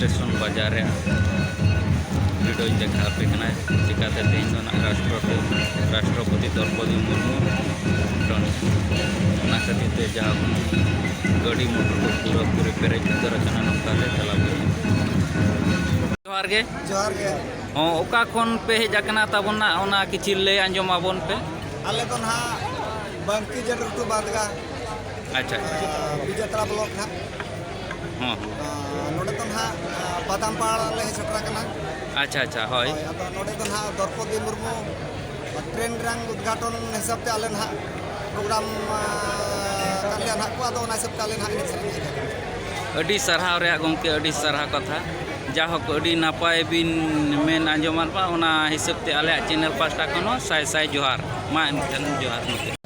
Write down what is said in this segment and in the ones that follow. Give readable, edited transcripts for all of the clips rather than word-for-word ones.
Station बाजार video देखा पे चिकाते तेज राष्ट्रपति द्रौपदी मुर्मू खातिर जहाँ गाड़ी मोटर को पूरा पूरी पेरेज रचना नौका चला जोहार गे ओका खन पे हेजना तबना ओना किछि ले आंजमाबन पे आले तो ना बंकी जटू बादगा अच्छा बिजतरा ब्लॉक ना हाँ नोडे तो ना बादामपाड़ ले सेटरा कना अच्छा अच्छा होय अब नोडे तो ना द्रौपदी मुर्मू ट्रेन रंग उद्घाटन हिसाब ते आले ना प्रोग्राम काले ना को आदो ना सब काले ना अडी सरहाव रे गमके अडी सरहा कथा जाहक अडी नापाय बिन मेन आंजमान पा ओना हिसाब ते आले चैनल पास्टा खनो साय साय जोहार मा एनखन जोहार नते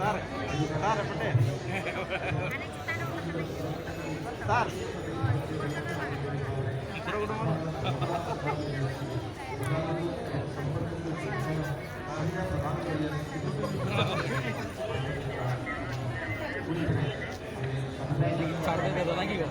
Sar. lagi kan?